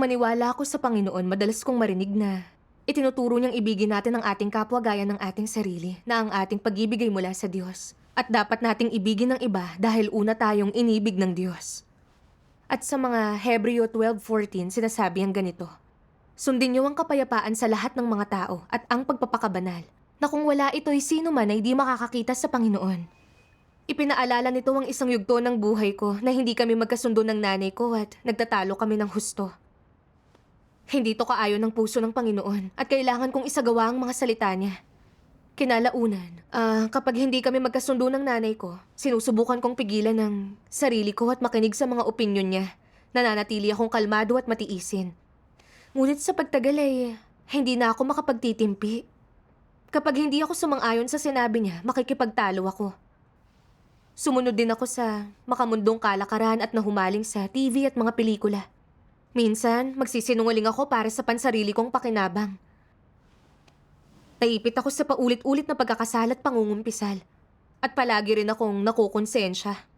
maniwala ako sa Panginoon, madalas kong marinig na itinuturo niyang ibigin natin ang ating kapwa gaya ng ating sarili, na ang ating pag-ibig ay mula sa Diyos. At dapat nating ibigin ng iba dahil una tayong inibig ng Diyos. At sa mga Hebreo 12:14, sinasabi ang ganito, sundin niyo ang kapayapaan sa lahat ng mga tao at ang pagpapakabanal, na kung wala ito'y sino man ay di makakakita sa Panginoon. Ipinaalala nito ang isang yugto ng buhay ko na hindi kami magkasundo ng nanay ko at nagtatalo kami ng husto. Hindi to kaayon ng puso ng Panginoon at kailangan kong isagawa ang mga salita niya. Kinalaunan, kapag hindi kami magkasundo ng nanay ko, sinusubukan kong pigilan ng sarili ko at makinig sa mga opinyon niya. Nananatili akong kalmado at matiisin. Ngunit sa pagtagal ay hindi na ako makapagtitimpi. Kapag hindi ako sumang-ayon sa sinabi niya, makikipagtalo ako. Sumunod din ako sa makamundong kalakaran at nahumaling sa TV at mga pelikula. Minsan, magsisinungaling ako para sa pansarili kong pakinabang. Naipit ako sa paulit-ulit na pagkakasala at pangungumpisal. At palagi rin akong nakukonsensya.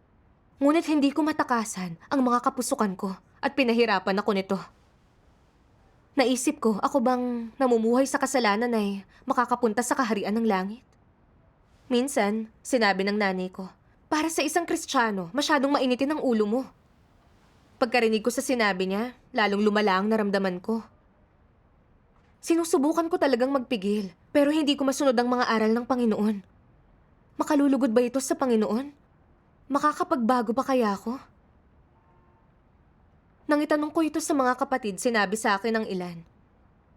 Ngunit hindi ko matakasan ang mga kapusukan ko at pinahirapan ako nito. Naisip ko, ako bang namumuhay sa kasalanan ay makakapunta sa kaharian ng langit? Minsan, sinabi ng nanay ko, para sa isang Kristiyano, masyadong mainitin ang ulo mo. Pagkarinig ko sa sinabi niya, lalong lumala ang naramdaman ko. Sinusubukan ko talagang magpigil, pero hindi ko masunod ang mga aral ng Panginoon. Makalulugod ba ito sa Panginoon? Makakapagbago ba kaya ako? Nang itanong ko ito sa mga kapatid, sinabi sa akin ng ilan,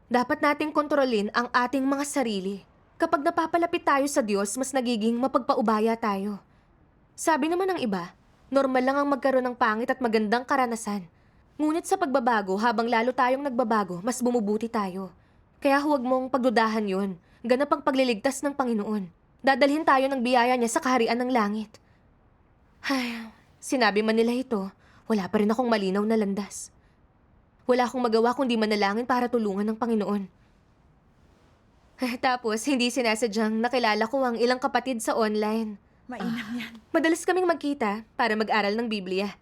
dapat nating kontrolin ang ating mga sarili. Kapag napapalapit tayo sa Diyos, mas nagiging mapagpaubaya tayo. Sabi naman ng iba, normal lang ang magkaroon ng pangit at magandang karanasan. Ngunit sa pagbabago, habang lalo tayong nagbabago, mas bumubuti tayo. Kaya huwag mong pagdudahan yun. Ganap ang pagliligtas ng Panginoon. Dadalhin tayo ng biyaya niya sa kaharian ng langit. Ay, sinabi man nila ito, wala pa rin akong malinaw na landas. Wala akong magawa kundi manalangin para tulungan ng Panginoon. Tapos, hindi sinasadyang nakilala ko ang ilang kapatid sa online. Mainam yan. Madalas kaming magkita para mag-aral ng Biblia.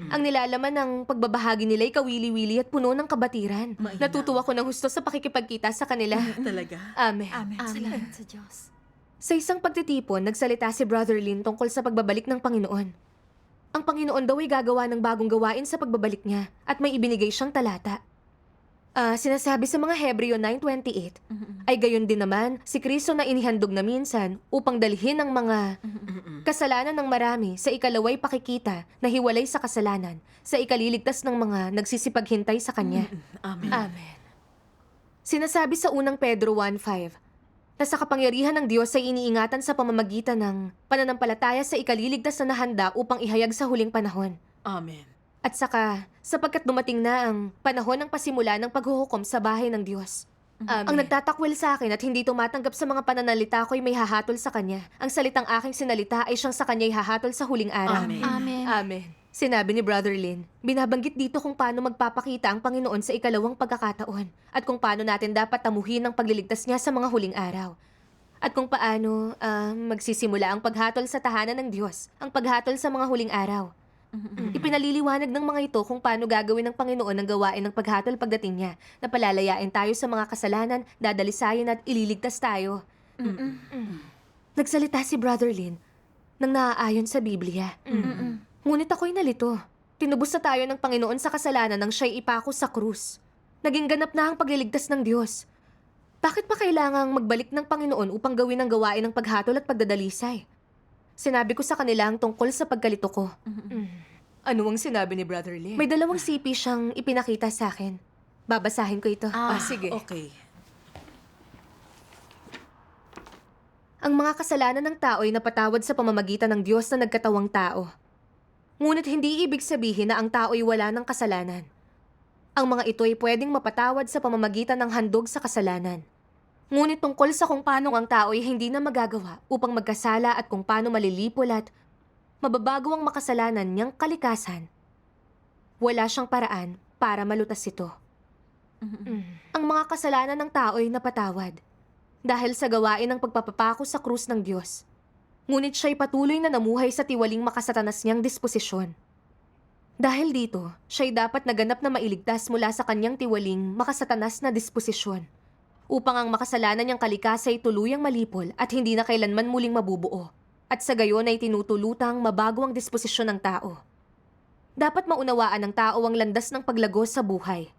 Ang nilalaman ng pagbabahagi nila ay kawili-wili at puno ng kabatiran. Mainam. Natutuwa ko ng husto sa pakikipagkita sa kanila. Talaga? Amen. Amen. Salamat sa Diyos. Sa isang pagtitipon, nagsalita si Brother Lin tungkol sa pagbabalik ng Panginoon. Ang Panginoon daw ay gagawa ng bagong gawain sa pagbabalik niya at may ibinigay siyang talata. Sinasabi sa mga Hebreo 9:28, ay gayon din naman si Kristo na inihandog na minsan upang dalhin ang mga kasalanan ng marami sa ikalaway pakikita na hiwalay sa kasalanan, sa ikaliligtas ng mga nagsisipaghintay sa Kanya. Amen. Amen. Sinasabi sa unang Pedro 1:5 na sa kapangyarihan ng Diyos ay iniingatan sa pamamagitan ng pananampalataya sa ikaliligtas na nahanda upang ihayag sa huling panahon. Amen. At saka, sapagkat dumating na ang panahon ng pasimula ng paghuhukom sa bahay ng Diyos. Ang nagtatakwil sa akin at hindi tumatanggap sa mga pananalita ko'y may hahatol sa Kanya. Ang salitang aking sinalita ay siyang sa Kanya'y hahatol sa huling araw. Amen. Amen. Amen. Sinabi ni Brother Lin, binabanggit dito kung paano magpapakita ang Panginoon sa ikalawang pagkakataon at kung paano natin dapat tamuhin ang pagliligtas niya sa mga huling araw. At kung paano magsisimula ang paghatol sa tahanan ng Diyos, ang paghatol sa mga huling araw. Ipinaliliwanag ng mga ito kung paano gagawin ng Panginoon ang gawain ng paghatol pagdating niya, na palalayain tayo sa mga kasalanan, dadalisayin at ililigtas tayo. Nagsalita si Brother Lin nang naaayon sa Biblia. Ngunit ako'y nalito. Tinubos na tayo ng Panginoon sa kasalanan nang siya'y ipako sa krus. Naging ganap na ang pagliligtas ng Diyos. Bakit pa kailangang magbalik ng Panginoon upang gawin ang gawain ng paghatol at pagdadalisay? Sinabi ko sa kanila ang tungkol sa pagkalito ko. Ano ang sinabi ni Brother Lin? May 2 sipi siyang ipinakita sa akin. Babasahin ko ito. Sige. Okay. Ang mga kasalanan ng tao ay napatawad sa pamamagitan ng Diyos na nagkatawang tao. Ngunit hindi ibig sabihin na ang tao ay wala ng kasalanan. Ang mga ito ay pwedeng mapatawad sa pamamagitan ng handog sa kasalanan. Ngunit tungkol sa kung paano ang tao ay hindi na magagawa upang magkasala at kung paano malilipol at mababago ang makasalanan niyang kalikasan, wala siyang paraan para malutas ito. Ang mga kasalanan ng tao ay napatawad dahil sa gawain ng pagpapapako sa krus ng Diyos. Ngunit siya'y patuloy na namuhay sa tiwaling makasatanas niyang disposisyon. Dahil dito, siya'y dapat naganap na mailigtas mula sa kanyang tiwaling makasatanas na disposisyon, upang ang makasalanan niyang kalikasay tuluyang malipol at hindi na kailanman muling mabubuo, at sa gayon ay tinutulutang mabago ang disposisyon ng tao. Dapat maunawaan ng tao ang landas ng paglago sa buhay,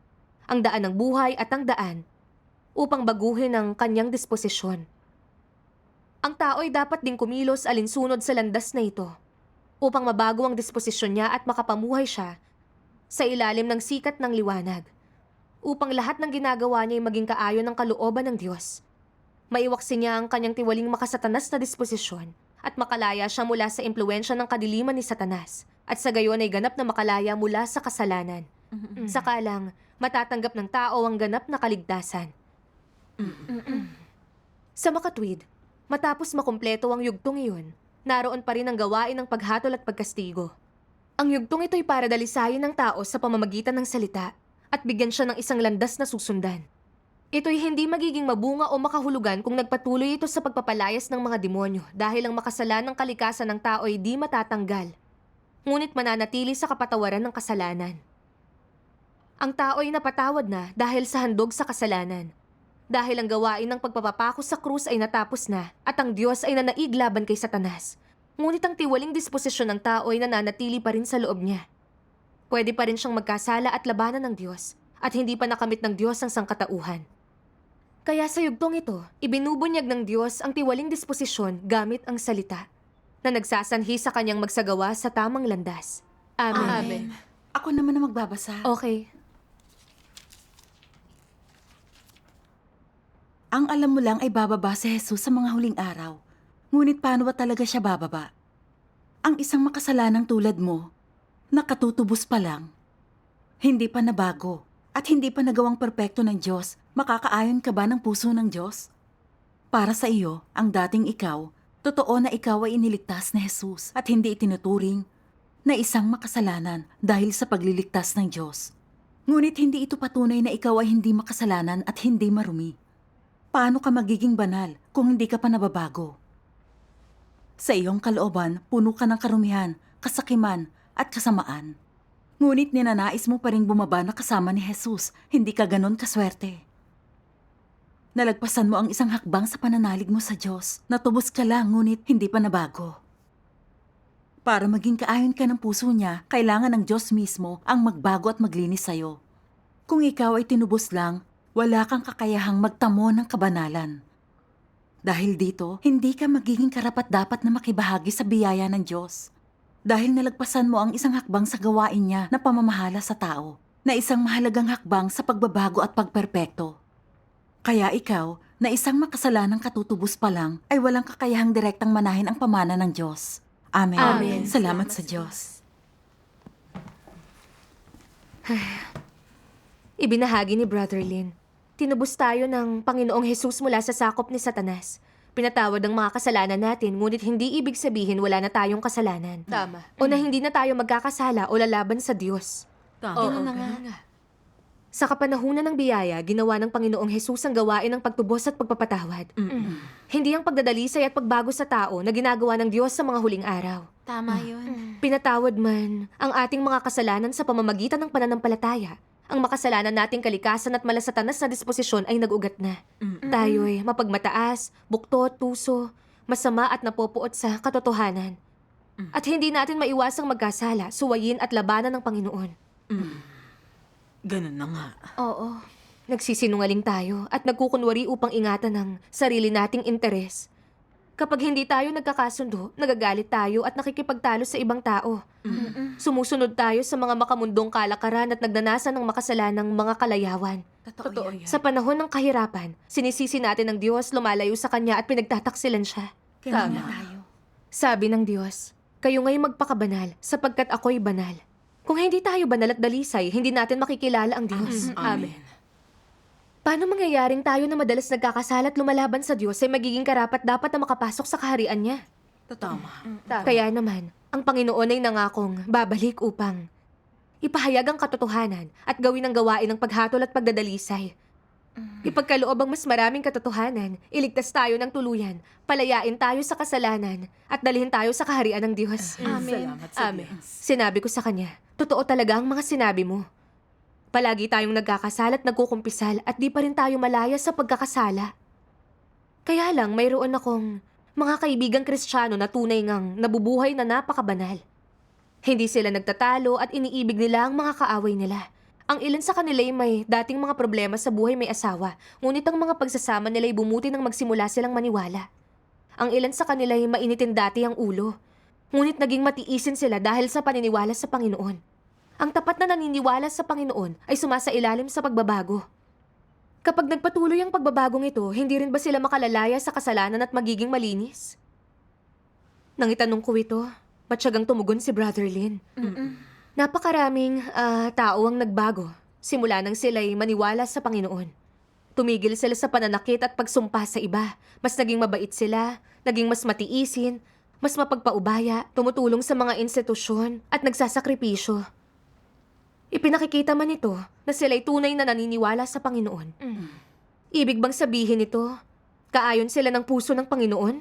ang daan ng buhay at ang daan, upang baguhin ang kanyang disposisyon. Ang tao ay dapat ding kumilos alinsunod sa landas na ito, upang mabago ang disposisyon niya at makapamuhay siya sa ilalim ng sikat ng liwanag, upang lahat ng ginagawa niya ay maging kaayon ng kalooban ng Diyos. Maiwaksi niya ang kanyang tiwaling makasatanas na disposisyon at makalaya siya mula sa impluensya ng kadiliman ni Satanas, at sa gayon ay ganap na makalaya mula sa kasalanan. Saka lang, matatanggap ng tao ang ganap na kaligtasan. Sa makatwid, matapos makumpleto ang yugtong iyon, naroon pa rin ang gawain ng paghatol at pagkastigo. Ang yugtong ito'y para dalisayin ng tao sa pamamagitan ng salita at bigyan siya ng isang landas na susundan. Ito'y hindi magiging mabunga o makahulugan kung nagpatuloy ito sa pagpapalayas ng mga demonyo dahil ang makasalanang kalikasan ng tao ay di matatanggal, ngunit mananatili sa kapatawaran ng kasalanan. Ang tao ay napatawad na dahil sa handog sa kasalanan. Dahil ang gawain ng pagpapapako sa krus ay natapos na at ang Diyos ay nanaig laban kay Satanas. Ngunit ang tiwaling disposisyon ng tao ay nananatili pa rin sa loob niya. Pwede pa rin siyang magkasala at labanan ng Diyos at hindi pa nakamit ng Diyos ang sangkatauhan. Kaya sa yugtong ito, ibinubunyag ng Diyos ang tiwaling disposisyon gamit ang salita na nagsasanhi sa kanyang magsagawa sa tamang landas. Amen. Ako naman na magbabasa. Okay. Ang alam mo lang ay bababa si Jesus sa mga huling araw. Ngunit paano ba talaga siya bababa? Ang isang makasalanang tulad mo, nakatutubos pa lang, hindi pa nabago, at hindi pa nagawang perpekto ng Diyos, makakaayon ka ba ng puso ng Diyos? Para sa iyo, ang dating ikaw, totoo na ikaw ay iniligtas ni Jesus at hindi itinuturing na isang makasalanan dahil sa pagliligtas ng Diyos. Ngunit hindi ito patunay na ikaw ay hindi makasalanan at hindi marumi. Paano ka magiging banal kung hindi ka pa nababago? Sa iyong kalooban, puno ka ng karumihan, kasakiman, at kasamaan. Ngunit ninanais mo pa rin bumaba na kasama ni Jesus, hindi ka ganon kaswerte. Nalagpasan mo ang isang hakbang sa pananalig mo sa Diyos. Natubos ka lang, ngunit hindi pa nabago. Para maging kaayon ka ng puso niya, kailangan ng Diyos mismo ang magbago at maglinis sa'yo. Kung ikaw ay tinubos lang, wala kang kakayahang magtamo ng kabanalan. Dahil dito, hindi ka magiging karapat-dapat na makibahagi sa biyaya ng Diyos. Dahil nalagpasan mo ang isang hakbang sa gawain niya na pamamahala sa tao, na isang mahalagang hakbang sa pagbabago at pagperpekto. Kaya ikaw, na isang makasalanang katutubos pa lang, ay walang kakayahang direktang manahin ang pamana ng Diyos. Amen. Amen. Salamat sa Diyos. Ibinahagi ni Brother Lin. Tinubos tayo ng Panginoong Jesus mula sa sakop ni Satanas. Pinatawad ang mga kasalanan natin, ngunit hindi ibig sabihin wala na tayong kasalanan. Tama. O na hindi na tayo magkakasala o lalaban sa Diyos. Oo, Ganun na ganun nga. Sa kapanahunan ng biyaya, ginawa ng Panginoong Jesus ang gawain ng pagtubos at pagpapatawad. Hindi ang pagdadalisay at pagbago sa tao na ginagawa ng Diyos sa mga huling araw. Tama yun. Pinatawad man ang ating mga kasalanan sa pamamagitan ng pananampalataya. Ang makasalanan nating kalikasan at malasatanas na disposisyon ay nag-ugat na. Tayo'y mapagmataas, buktot, tuso, masama at napopuot sa katotohanan. At hindi natin maiwasang magkasala, suwayin at labanan ng Panginoon. Ganun na nga. Oo. Nagsisinungaling tayo at nagkukunwari upang ingatan ng sarili nating interes. Kapag hindi tayo nagkakasundo, nagagalit tayo at nakikipagtalo sa ibang tao. Sumusunod tayo sa mga makamundong kalakaran at nagnanasa ng makasalanang mga kalayawan. Totoo yan. Sa panahon ng kahirapan, sinisisi natin ng Diyos, lumalayo sa Kanya at pinagtataksilan siya. Kailangan Tama. tayo. Sabi ng Diyos, kayo nga'y magpakabanal sapagkat ako'y banal. Kung hindi tayo banal at dalisay, hindi natin makikilala ang Diyos. Amen. Paano mangyayaring tayo na madalas nagkakasala at lumalaban sa Diyos ay magiging karapat-dapat na makapasok sa kaharian niya? Tama. Tama. Kaya naman, ang Panginoon ay nangakong babalik upang ipahayag ang katotohanan at gawin ang gawain ng paghatol at pagdadalisay. Ipagkaloob ang mas maraming katotohanan, iligtas tayo ng tuluyan, palayain tayo sa kasalanan, at dalhin tayo sa kaharian ng Diyos. Salamat sa Amen. Diyos. Sinabi ko sa kanya, totoo talaga ang mga sinabi mo. Palagi tayong nagkakasala at nagkukumpisal at di pa rin tayo malaya sa pagkakasala. Kaya lang mayroon akong mga kaibigang Kristiyano na tunay ngang nabubuhay na napakabanal. Hindi sila nagtatalo at iniibig nila ang mga kaaway nila. Ang ilan sa kanila ay may dating mga problema sa buhay may asawa, ngunit ang mga pagsasama nila ay bumuti nang magsimula silang maniwala. Ang ilan sa kanila ay mainitin dati ang ulo, ngunit naging matiisin sila dahil sa paniniwala sa Panginoon. Ang tapat na naniniwala sa Panginoon ay sumasailalim sa pagbabago. Kapag nagpatuloy ang pagbabagong ito, hindi rin ba sila makalalaya sa kasalanan at magiging malinis? Nang itanong ko ito, matyagang tumugon si Brother Lin. Napakaraming tao ang nagbago simula nang sila'y maniwala sa Panginoon. Tumigil sila sa pananakit at pagsumpa sa iba. Mas naging mabait sila, naging mas matiisin, mas mapagpaubaya, tumutulong sa mga institusyon at nagsasakripisyo. Ipinakikita man ito na sila'y tunay na naniniwala sa Panginoon. Ibig bang sabihin ito, kaayon sila ng puso ng Panginoon?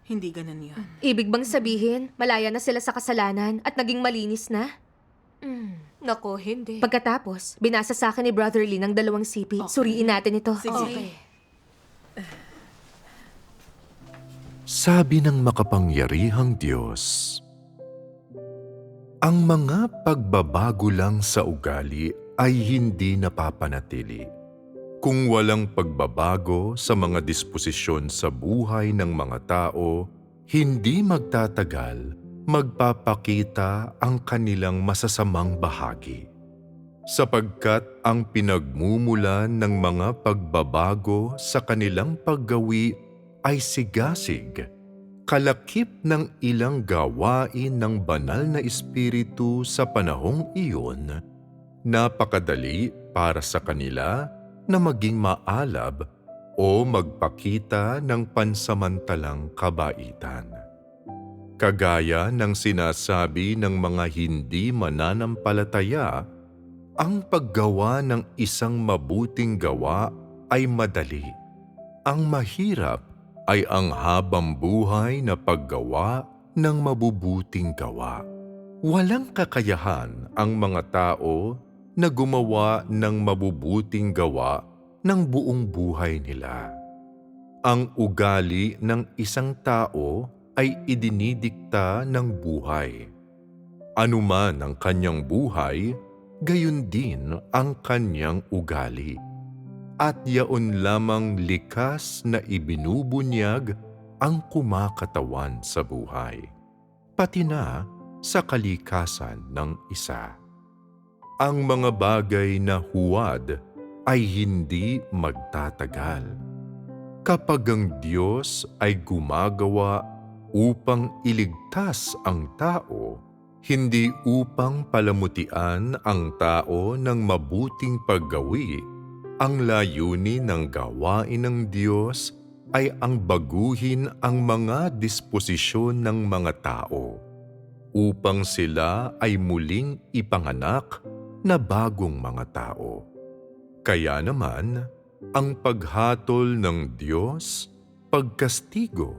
Hindi ganun yun. Ibig bang sabihin, malaya na sila sa kasalanan at naging malinis na? Nako, hindi. Pagkatapos, binasa sa akin ni Brother Lee ng 2 sipi. Suriin natin ito. Sige. Sabi ng makapangyarihang Diyos, ang mga pagbabago lang sa ugali ay hindi napapanatili. Kung walang pagbabago sa mga disposisyon sa buhay ng mga tao, hindi magtatagal, magpapakita ang kanilang masasamang bahagi. Sapagkat ang pinagmumulan ng mga pagbabago sa kanilang paggawi ay sigasig, kalakip ng ilang gawain ng banal na espiritu sa panahong iyon, napakadali para sa kanila na maging maalab o magpakita ng pansamantalang kabaitan. Kagaya ng sinasabi ng mga hindi mananampalataya, ang paggawa ng isang mabuting gawa ay madali. Ang mahirap ay ang habang buhay na paggawa ng mabubuting gawa. Walang kakayahan ang mga tao na gumawa ng mabubuting gawa ng buong buhay nila. Ang ugali ng isang tao ay idinidikta ng buhay. Anuman ang kanyang buhay, gayon din ang kanyang ugali. At yaon lamang likas na ibinubunyag ang kumakatawan sa buhay, pati na sa kalikasan ng isa. Ang mga bagay na huwad ay hindi magtatagal. Kapag ang Diyos ay gumagawa upang iligtas ang tao, hindi upang palamutian ang tao ng mabuting paggawi, ang layunin ng gawain ng Diyos ay ang baguhin ang mga disposisyon ng mga tao, upang sila ay muling ipanganak na bagong mga tao. Kaya naman, ang paghatol ng Diyos, pagkastigo,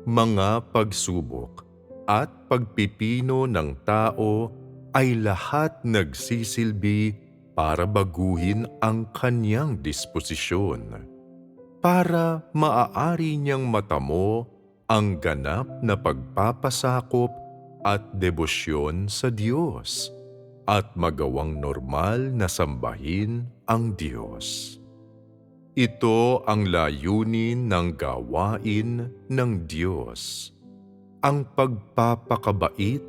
mga pagsubok, at pagpipino ng tao ay lahat nagsisilbi para baguhin ang kanyang disposisyon, para maaari niyang matamo ang ganap na pagpapasakop at debosyon sa Diyos, at magawang normal na sambahin ang Diyos. Ito ang layunin ng gawain ng Diyos. Ang pagpapakabait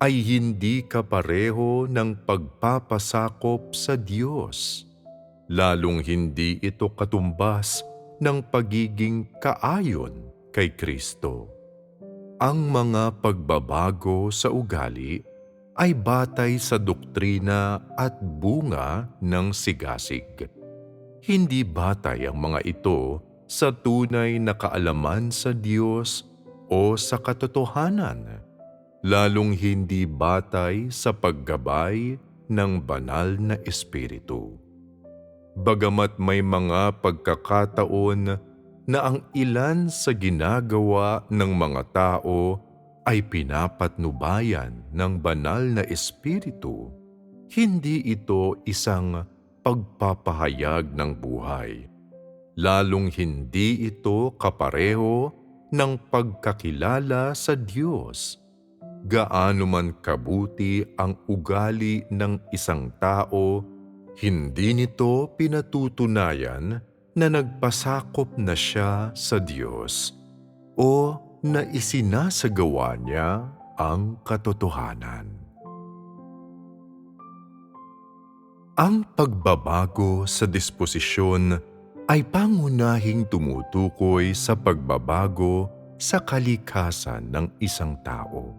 ay hindi kapareho ng pagpapasakop sa Diyos, lalong hindi ito katumbas ng pagiging kaayon kay Kristo. Ang mga pagbabago sa ugali ay batay sa doktrina at bunga ng sigasig. Hindi batay ang mga ito sa tunay na kaalaman sa Diyos o sa katotohanan, lalong hindi batay sa paggabay ng banal na espiritu. Bagamat may mga pagkakataon na ang ilan sa ginagawa ng mga tao ay pinapatnubayan ng banal na espiritu, hindi ito isang pagpapahayag ng buhay. Lalong hindi ito kapareho ng pagkakilala sa Diyos. Gaano man kabuti ang ugali ng isang tao, hindi nito pinatutunayan na nagpasakop na siya sa Diyos o na isinasagawa niya ang katotohanan. Ang pagbabago sa disposisyon ay pangunahing tumutukoy sa pagbabago sa kalikasan ng isang tao.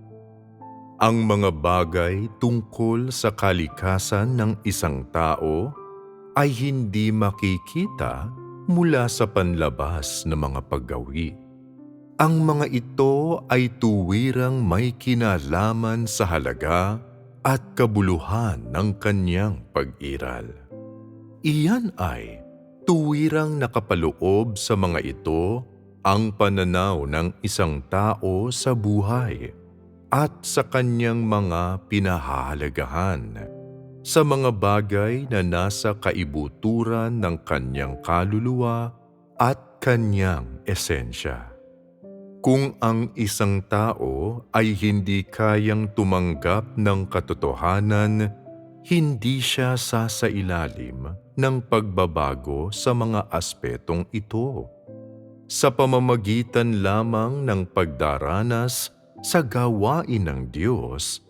Ang mga bagay tungkol sa kalikasan ng isang tao ay hindi makikita mula sa panlabas na mga paggawi. Ang mga ito ay tuwirang may kinalaman sa halaga at kabuluhan ng kanyang pag-iral. Iyan ay tuwirang nakapaloob sa mga ito ang pananaw ng isang tao sa buhay at sa kanyang mga pinahahalagahan, sa mga bagay na nasa kaibuturan ng kanyang kaluluwa at kanyang esensya. Kung ang isang tao ay hindi kayang tumanggap ng katotohanan, hindi siya sasailalim ng pagbabago sa mga aspetong ito. Sa pamamagitan lamang ng pagdaranas sa gawain ng Diyos,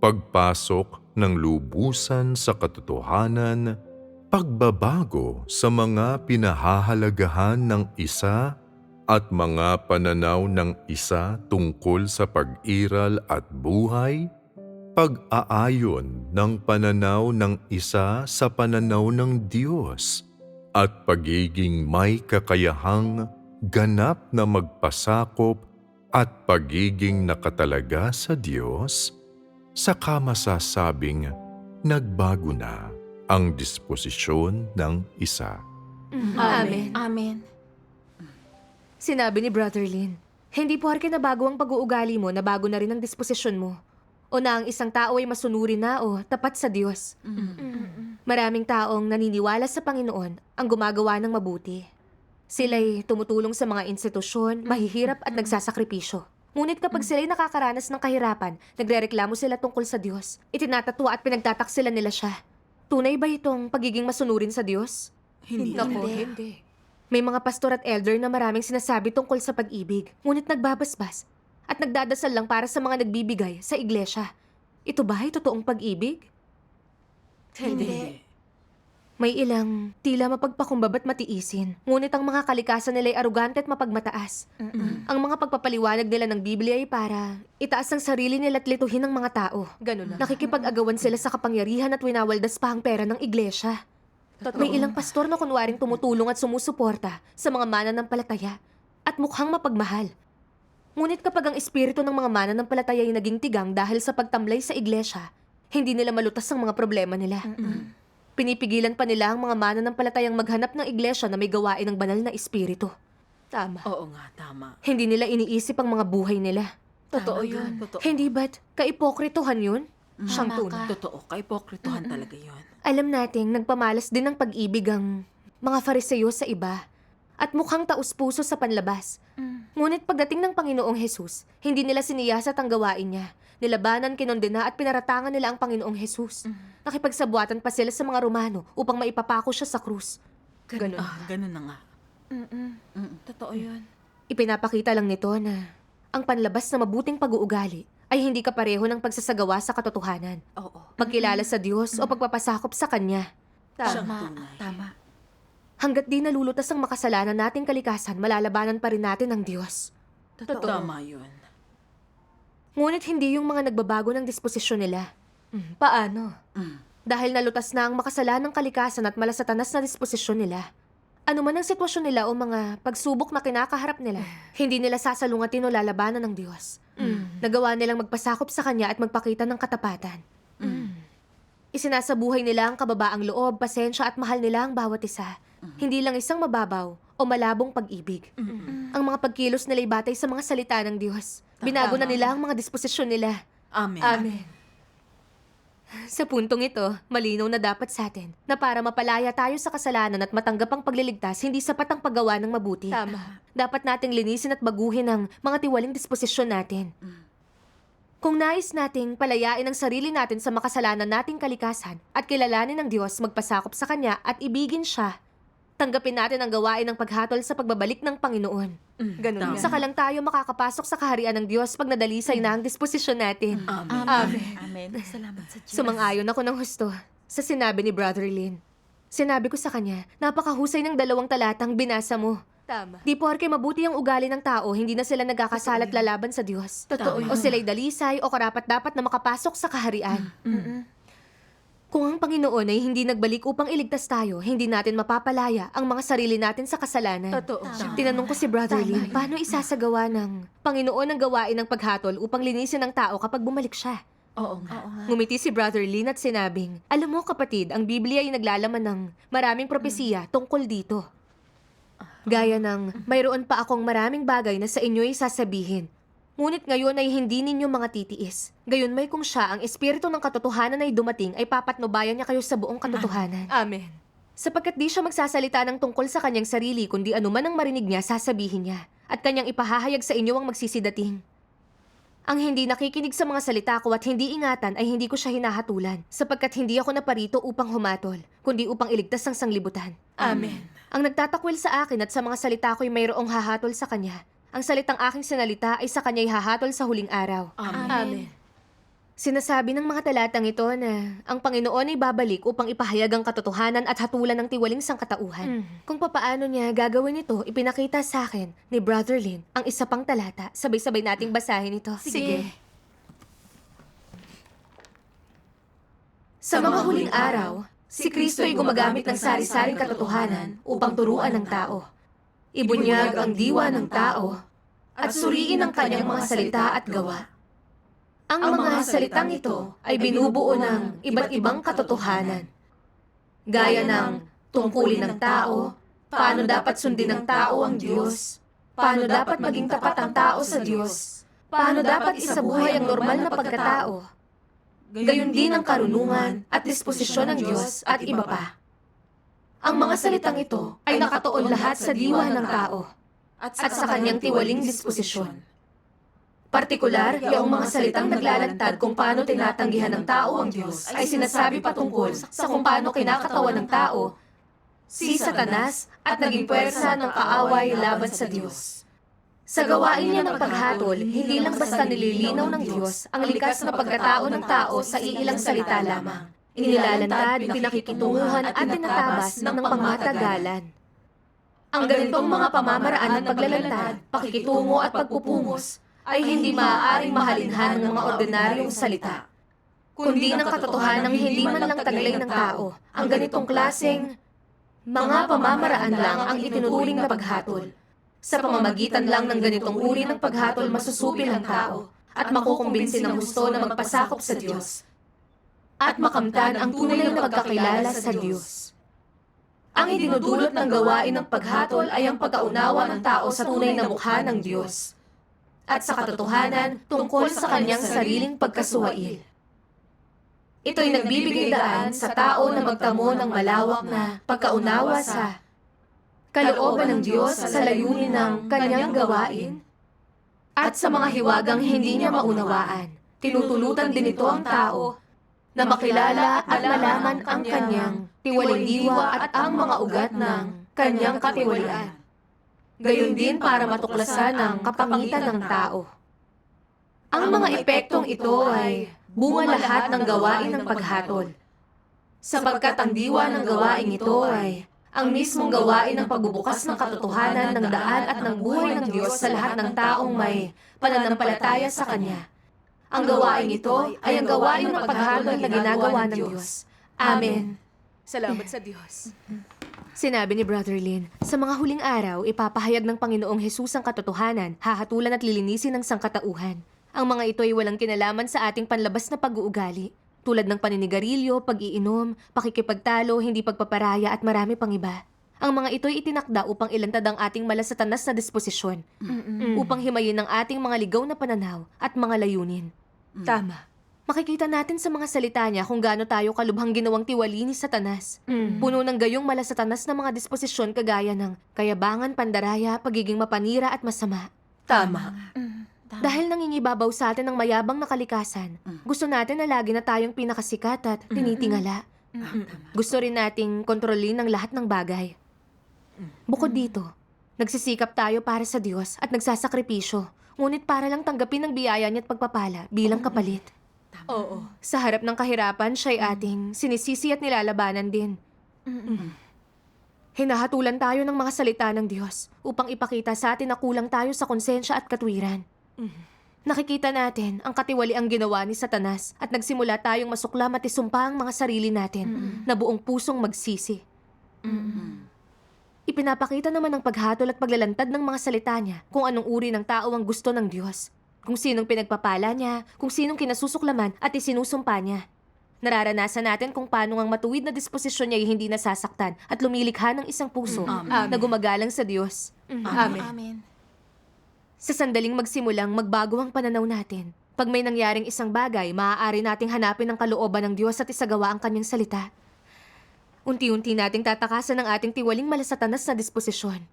pagpasok ng lubusan sa katotohanan, pagbabago sa mga pinahahalagahan ng isa at mga pananaw ng isa tungkol sa pag-iral at buhay, pag-aayon ng pananaw ng isa sa pananaw ng Diyos, at pagiging may kakayahang ganap na magpasakop at pagiging nakatalaga sa Diyos, saka masasabing nagbago na ang disposisyon ng isa. Amen. Amen. Sinabi ni Brother Lin, hindi porke nabago ang pag-uugali mo, nabago na rin ang disposisyon mo. O na ang isang tao ay masunurin na o tapat sa Diyos. Maraming taong naniniwala sa Panginoon ang gumagawa ng mabuti. Sila'y tumutulong sa mga institusyon, mahihirap at nagsasakripisyo. Ngunit kapag sila'y nakakaranas ng kahirapan, nagrereklamo sila tungkol sa Diyos, itinatatua at pinagtataksilan nila siya. Tunay ba itong pagiging masunurin sa Diyos? Hindi. Naku, hindi. May mga pastor at elder na maraming sinasabi tungkol sa pag-ibig, ngunit nagbabasbas at nagdadasal lang para sa mga nagbibigay sa iglesia. Ito ba ay totoong pag-ibig? Hindi. May ilang tila mapagpakumbaba at matiisin, ngunit ang mga kalikasan nila ay arugante at mapagmataas. Ang mga pagpapaliwanag nila ng Biblia ay para itaas ang sarili nila at lituhin ng mga tao. Ganun na. Nakikipag-agawan sila sa kapangyarihan at winawaldas pa ang pera ng iglesia. May ilang pastor na kunwaring tumutulong at sumusuporta sa mga mananampalataya at mukhang mapagmahal. Ngunit kapag ang espiritu ng mga mananampalataya ay naging tigang dahil sa pagtamlay sa iglesia, hindi nila malutas ang mga problema nila. Pinipigilan pa nila ang mga mananampalatayang maghanap ng iglesia na may gawain ng banal na espiritu. Tama. Oo nga, tama. Hindi nila iniisip ang mga buhay nila. Totoo Tama yun. Totoo. Hindi ba't kaipokritohan yun? Siyang Tama tunay. ka. Totoo. Kaipokritohan talaga yun. Alam nating nagpamalas din ng pag-ibig ang mga Fariseyo sa iba at mukhang taus-puso sa panlabas. Ngunit pagdating ng Panginoong Jesus, hindi nila siniyasat ang gawain niya. Nilabanan, kinondena at pinaratangan nila ang Panginoong Jesus. Nakipagsabuatan pa sila sa mga Romano upang maipapako siya sa krus. Ganun. Ganun na nga. Totoo yun. Ipinapakita lang nito na ang panlabas na mabuting pag-uugali ay hindi kapareho ng pagsasagawa sa katotohanan. Oo. Pagkilala sa Diyos o pagpapasakop sa Kanya. Siyang Tama. tunay. Tama. Hanggat di nalulutas ang makasalanan nating kalikasan, malalabanan pa rin natin ang Diyos. Totoo. Tama yun. Ngunit hindi yung mga nagbabago ng disposisyon nila. Paano? Dahil nalutas na ang makasalanang kalikasan at malasatanas na disposisyon nila. Ano man ang sitwasyon nila o mga pagsubok na kinakaharap nila, hindi nila sasalungatin o lalabanan ng Diyos. Nagawa nilang magpasakop sa Kanya at magpakita ng katapatan. Isinasabuhay nila ang kababaang loob, pasensya at mahal nila ang bawat isa. Hindi lang isang mababaw o malabong pag-ibig. Ang mga pagkilos nila ay batay sa mga salita ng Diyos. Binago na nila ang mga disposisyon nila. Amen. Amen. Sa puntong ito, malinaw na dapat sa atin na para mapalaya tayo sa kasalanan at matanggap ang pagliligtas, hindi sapat ang paggawa ng mabuti. Tama. Dapat nating linisin at baguhin ang mga tiwaling disposisyon natin. Kung nais nating palayain ang sarili natin sa makasalanan nating kalikasan at kilalanin ng Diyos, magpasakop sa Kanya at ibigin Siya, tanggapin natin ang gawain ng paghatol sa pagbabalik ng Panginoon. Ganun nga. Saka lang tayo makakapasok sa kaharian ng Diyos pag nadalisay na ang disposisyon natin. Amen. Amen. Salamat sa Diyos. Sumang-ayon ako ng husto sa sinabi ni Brother Lin. Sinabi ko sa kanya, napakahusay ng 2 talatang binasa mo. Tama. Di porke mabuti ang ugali ng tao, hindi na sila nagkakasalat lalaban sa Diyos. Totoo O sila'y dalisay o karapat-dapat na makapasok sa kaharian. Kung ang Panginoon ay hindi nagbalik upang iligtas tayo, hindi natin mapapalaya ang mga sarili natin sa kasalanan. Totoo. Tinanong ko si Brother Lin, paano isasagawa ng Panginoon ang gawain ng paghatol upang linisin ang tao kapag bumalik siya? Oo nga. Ngumiti si Brother Lin at sinabing, alam mo kapatid, ang Biblia ay naglalaman ng maraming propesiya tungkol dito. Gaya ng, mayroon pa akong maraming bagay na sa inyo ay sasabihin. Ngunit ngayon ay hindi ninyo mga titiis. Gayon may kung siya ang espiritu ng katotohanan ay dumating ay papatnubayan niya kayo sa buong katotohanan. Amen. Sapagkat di siya magsasalita ng tungkol sa kanyang sarili kundi anuman ang marinig niya sasabihin niya at kanyang ipahahayag sa inyo ang magsisidating. Ang hindi nakikinig sa mga salita ko at hindi ingatan ay hindi ko siya hinahatulan sapagkat hindi ako naparito upang humatol kundi upang iligtas ang sanglibutan. Amen. Ang nagtatakwil sa akin at sa mga salita ko'y mayroong hahatol sa kanya. Ang salitang aking sinalita ay sa kanya'y hahatol sa huling araw. Amen. Sinasabi ng mga talatang ito na ang Panginoon ay babalik upang ipahayag ang katotohanan at hatulan ng tiwaling sangkatauhan. Kung papaano niya gagawin ito, ipinakita sa akin ni Brother Lin ang isa pang talata. Sabay-sabay nating basahin ito. Sige. Sa mga huling araw, si Kristo ay gumagamit ng sari-saring katotohanan upang turuan ng tao. Ibunyag ang diwa ng tao at suriin ang kanyang mga salita at gawa. Ang mga salitang ito ay binubuo ng iba't ibang katotohanan. Gaya ng tungkulin ng tao, paano dapat sundin ng tao ang Diyos, paano dapat maging tapat ang tao sa Diyos, paano dapat isabuhay ang normal na pagkatao, gayon din ang karunungan at disposisyon ng Diyos at iba pa. Ang mga salitang ito ay nakatuon lahat sa diwa ng tao at sa kanyang tiwaling disposisyon. Partikular, yung mga salitang naglalantad kung paano tinatanggihan ng tao ang Diyos ay sinasabi patungkol sa kung paano kinakatawan ng tao si Satanas at naging puwersa ng kaaway laban sa Diyos. Sa gawain niya ng paghatol, hindi lang basta nililinaw ng Diyos ang likas na pagkatao ng tao sa iilang salita lamang. Inilalantad, pinakikitunguhan at tinatabas ng pamatagalan. Ang ganitong mga pamamaraan ng paglalantad, pakikitungo at pagpupungos ay hindi maaaring mahalinhan ng mga ordinaryong salita, kundi ng katotohanang hindi man lang taglay ng tao. Ang ganitong klaseng mga pamamaraan lang ang itinuturing na paghatol. Sa pamamagitan lang ng ganitong uri ng paghatol masusupil ang tao at makukumbinsi ng gusto na magpasakop sa Diyos at makamtan ang tunay na pagkakilala sa Diyos. Ang idinudulot ng gawain ng paghatol ay ang pagkaunawa ng tao sa tunay na mukha ng Diyos at sa katotohanan tungkol sa kanyang sariling pagkasuwail. Ito'y nagbibigay daan sa tao na magtamo ng malawak na pagkaunawa sa kalooban ng Diyos sa layunin ng kanyang gawain at sa mga hiwagang hindi niya maunawaan. Tinutulutan din ito ang tao na makilala at malaman ang kanyang tiwaling diwa at ang mga ugat ng kanyang katiwalian. Gayon din para matuklasan ang kapangitan ng tao. Ang mga epektong ito ay bunga lahat ng gawain ng paghatol. Sapagkat ang diwa ng gawain ito ay ang mismong gawain ng pagbubukas ng katotohanan ng daan at ng buhay ng Diyos sa lahat ng taong may pananampalataya sa Kanya. Ang gawain ito ay ang gawain ng paghatol na ginagawa ng Diyos. Amen. Salamat sa Diyos. Sinabi ni Brother Lin, sa mga huling araw, ipapahayag ng Panginoong Hesus ang katotohanan, hahatulan at lilinisin ng sangkatauhan. Ang mga ito ay walang kinalaman sa ating panlabas na pag-uugali. tulad ng paninigarilyo, pag-iinom, pakikipagtalo, hindi pagpaparaya at marami pang iba. Ang mga ito'y itinakda upang ilantad ang ating malasatanas na disposisyon, upang himayin ang ating mga ligaw na pananaw at mga layunin. Tama. Makikita natin sa mga salita niya kung gaano tayo kalubhang ginawang tiwali ni Satanas. Puno ng gayong malasatanas na mga disposisyon kagaya ng kayabangan, pandaraya, pagiging mapanira at masama. Tama. Dahil nangingibabaw sa atin ang mayabang na kalikasan, gusto natin na lagi na tayong pinakasikat at tinitingala. Gusto rin nating kontrolin ang lahat ng bagay. Bukod dito, nagsisikap tayo para sa Diyos at nagsasakripisyo, ngunit para lang tanggapin ang biyaya niya at pagpapala bilang kapalit. Oo. Sa harap ng kahirapan, siya'y ating sinisisi at nilalabanan din. Hinahatulan tayo ng mga salita ng Diyos upang ipakita sa atin na kulang tayo sa konsensya at katwiran. Nakikita natin ang katiwaliang ginawa ni Satanas at nagsimula tayong masuklam at isumpa ang mga sarili natin na buong pusong magsisi. Ipinapakita naman ng paghatol at paglalantad ng mga salita niya kung anong uri ng tao ang gusto ng Diyos, kung sinong pinagpapala niya, kung sinong kinasusuklaman at isinusumpa niya. Nararanasan natin kung paano ang matuwid na disposisyon niya ay hindi nasasaktan at lumilikha ng isang puso na gumagalang sa Diyos. Amen. Sa sandaling magsimulang magbago ang pananaw natin, pag may nangyaring isang bagay, maaari nating hanapin ang kalooban ng Diyos at isagawa ang kanyang salita. Unti-unti nating tatakasan ang ating tiwaling malasatanas na disposisyon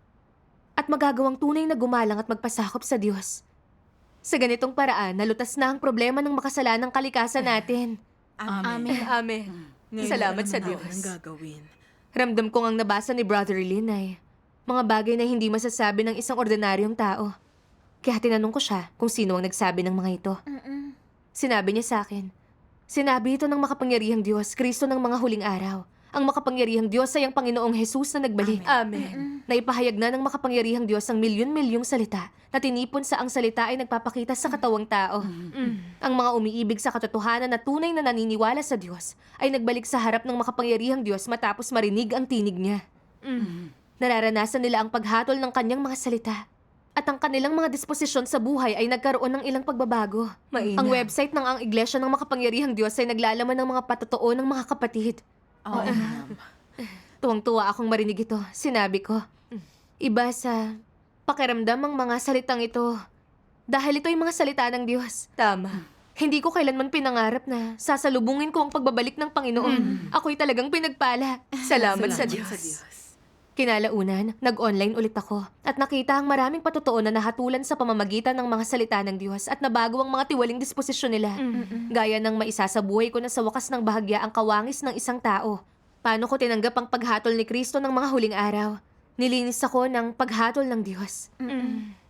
at magagawang tunay na gumalang at magpasakop sa Diyos. Sa ganitong paraan, nalutas na ang problema ng makasalanang kalikasan natin. Amen. Amen. Salamat sa Diyos. Ang gagawin. Ramdam kong ang nabasa ni Brother Lynn ay mga bagay na hindi masasabi ng isang ordinaryong tao. Kaya tinanong ko siya kung sino ang nagsabi ng mga ito. Sinabi niya sa akin, sinabi ito ng makapangyarihang Diyos, Kristo ng mga huling araw. Ang makapangyarihang Diyos ay ang Panginoong Jesus na nagbalik. Amen. Naipahayag na ng makapangyarihang Diyos ang milyon-milyong salita na tinipon sa ang salita ay nagpapakita sa katawang tao. Ang mga umiibig sa katotohanan na tunay na naniniwala sa Diyos ay nagbalik sa harap ng makapangyarihang Diyos matapos marinig ang tinig niya. Nararanasan nila ang paghatol ng kanyang mga salita. At ang kanilang mga disposisyon sa buhay ay nagkaroon ng ilang pagbabago. Mainam. Ang website ng ang Iglesia ng Makapangyarihang Diyos ay naglalaman ng mga patotoo ng mga kapatid. Tuwang-tuwa akong marinig ito. Sinabi ko, iba sa pakiramdam ang mga salitang ito. Dahil ito ay mga salita ng Diyos. Tama. Hindi ko kailanman pinangarap na sasalubungin ko ang pagbabalik ng Panginoon. Ako'y talagang pinagpala. Salamat sa Diyos. Kinalaunan, nag-online ulit ako at nakita ang maraming patotoo na nahatulan sa pamamagitan ng mga salita ng Diyos at nabago ang mga tiwaling disposisyon nila. Gaya ng maisasabuhay ko na sa wakas ng bahagya ang kawangis ng isang tao. Paano ko tinanggap ang paghatol ni Kristo ng mga huling araw? Nilinis ako ng paghatol ng Diyos.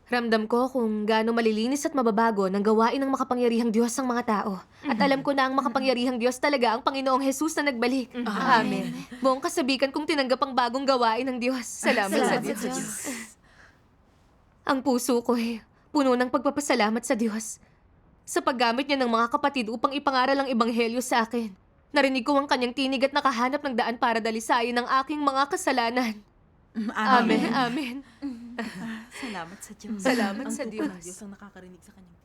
Ramdam ko kung gaano malilinis at mababago ng gawain ng makapangyarihang Diyos ang mga tao. At alam ko na ang makapangyarihang Diyos talaga ang Panginoong Jesus na nagbalik. Amen. Buong kasabikan kong tinanggap ang bagong gawain ng Diyos. Salamat sa Diyos. Ang puso ko ay puno ng pagpapasalamat sa Diyos. Sa paggamit niya ng mga kapatid upang ipangaral ang ebanghelyo sa akin. Narinig ko ang kanyang tinig at nakahanap ng daan para dalisayin ang aking mga kasalanan. Amen. Amen. Salamat sa Diyos. Salamat Ang sa tupad ng Diyos. Diyos ang nakakarinig sa kanyang